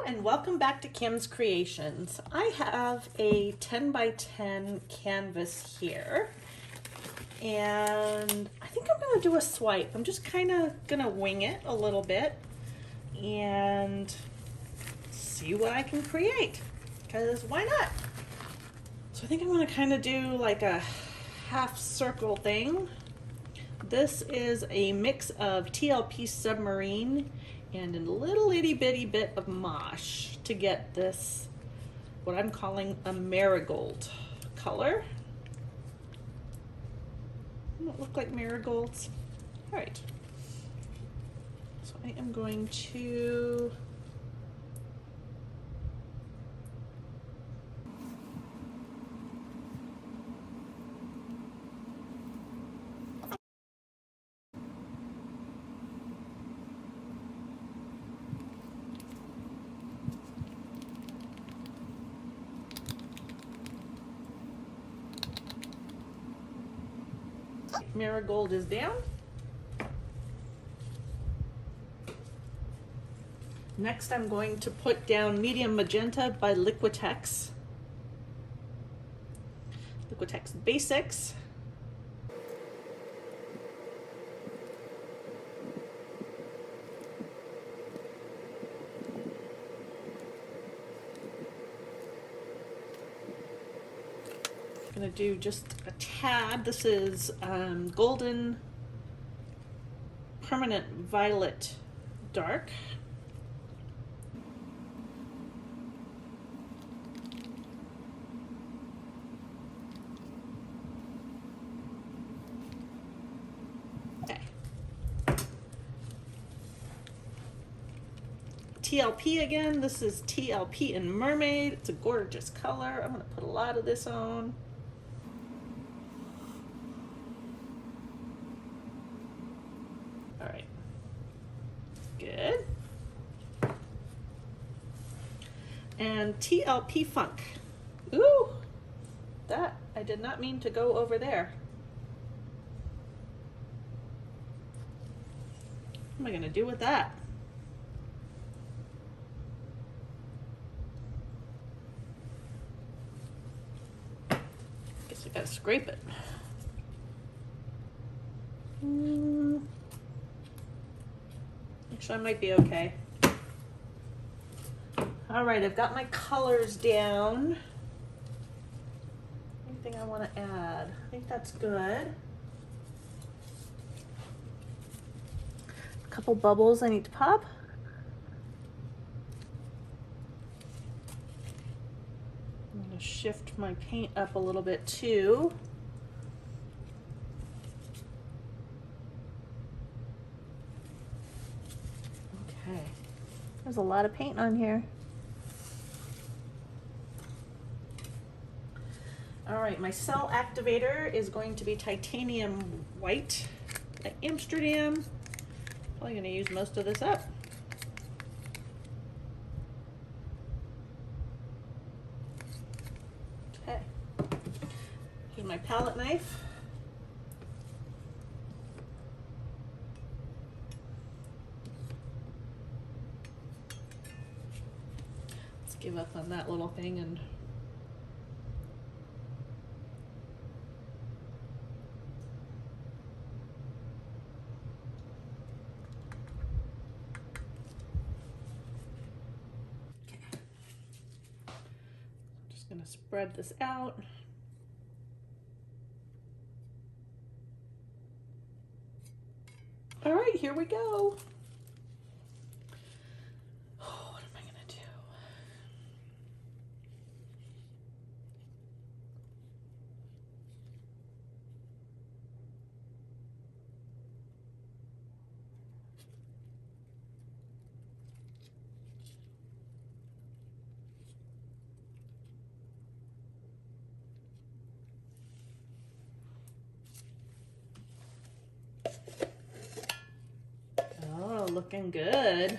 and welcome back to Kim's Creations. I have a 10 by 10 canvas here and I think I'm going to do a swipe. I'm just kind of going to wing it a little bit and see what I can create, because why not? So I think I'm going to kind of do like a half circle thing. This is a mix of TLP Submarine and a little itty bitty bit of mosh to get this, what I'm calling a marigold color. Doesn't it look like marigolds? All right. So I am going to marigold is down. Next, I'm going to put down Medium Magenta by Liquitex. Liquitex Basics. I'm going to do just a tad. This is Golden Permanent Violet Dark. Okay. TLP again. This is TLP in Mermaid. It's a gorgeous color. I'm going to put a lot of this on. All right, good. And TLP Funk. Ooh, that, I did not mean to go over there. What am I gonna do with that? Guess I gotta scrape it. Actually, I might be okay. All right, I've got my colors down. Anything I want to add? I think that's good. A couple bubbles I need to pop. I'm going to shift my paint up a little bit too. Okay, there's a lot of paint on here. All right, my cell activator is going to be titanium white by Amsterdam. Probably gonna use most of this up. Okay, here's my palette knife. Let's give up on that little thing and going to spread this out. All right, here we go. Oh, what am I going to do? Looking good.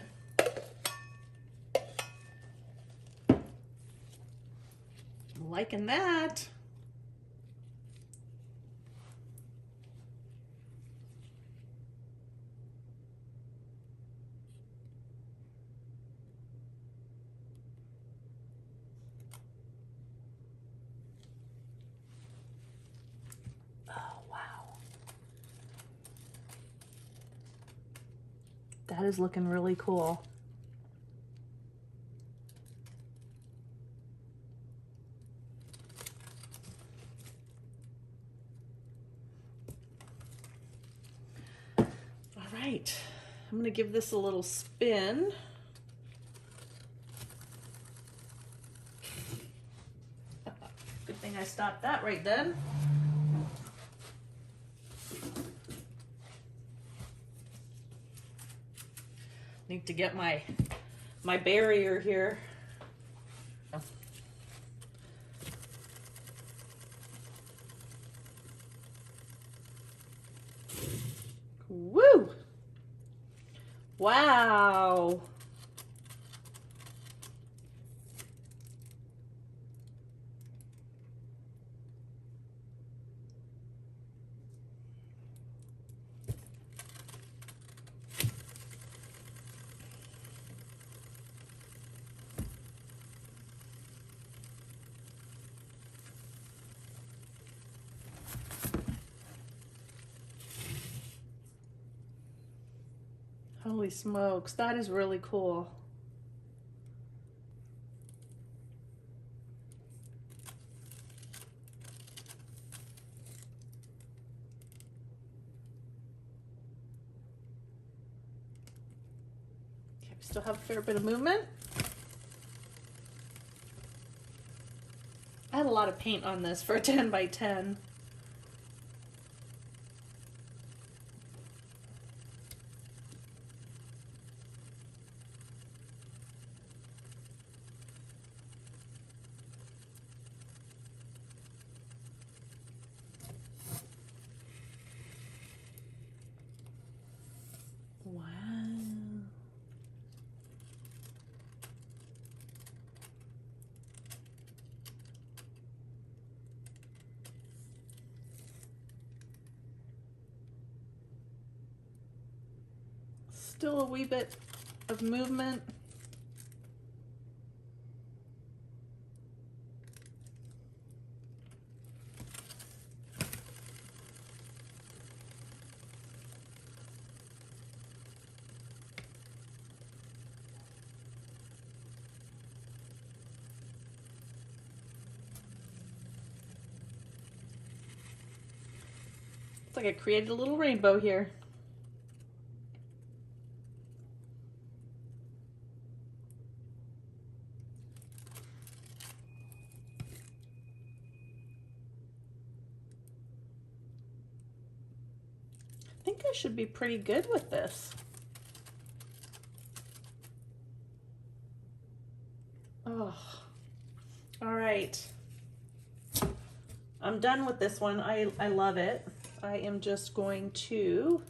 Liking that. That is looking really cool. All right, I'm gonna give this a little spin. Good thing I stopped that right then. Need to get my barrier here. Woo! Wow! Holy smokes, that is really cool. Okay, we still have a fair bit of movement. I had a lot of paint on this for a 10 by 10. Wow. Still a wee bit of movement. Looks like I created a little rainbow here. I think I should be pretty good with this. Oh, all right. I'm done with this one. I love it. I am just going to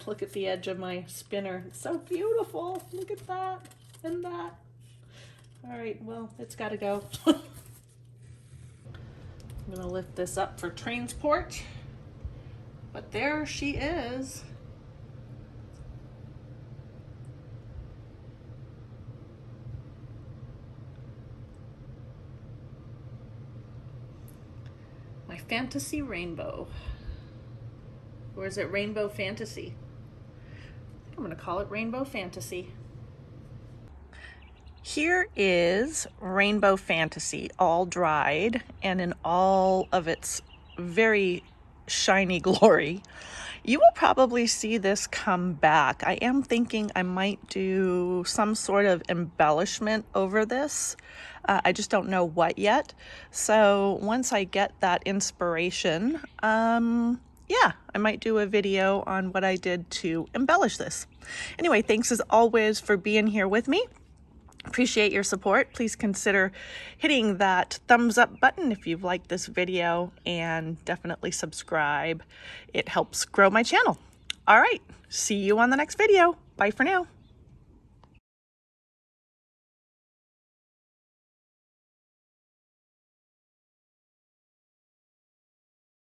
look at the edge of my spinner. It's so beautiful. Look at that and that. All right, well, it's got to go. I'm gonna lift this up for transport. But there she is. My fantasy rainbow. Or is it Rainbow Fantasy? I'm gonna call it Rainbow Fantasy. Here is Rainbow Fantasy, all dried and in all of its very shiny glory. You will probably see this come back. I am thinking I might do some sort of embellishment over this. I just don't know what yet. So once I get that inspiration, yeah, I might do a video on what I did to embellish this. Anyway, thanks as always for being here with me. Appreciate your support. Please consider hitting that thumbs up button if you've liked this video, and definitely subscribe. It helps grow my channel. All right, see you on the next video. Bye for now.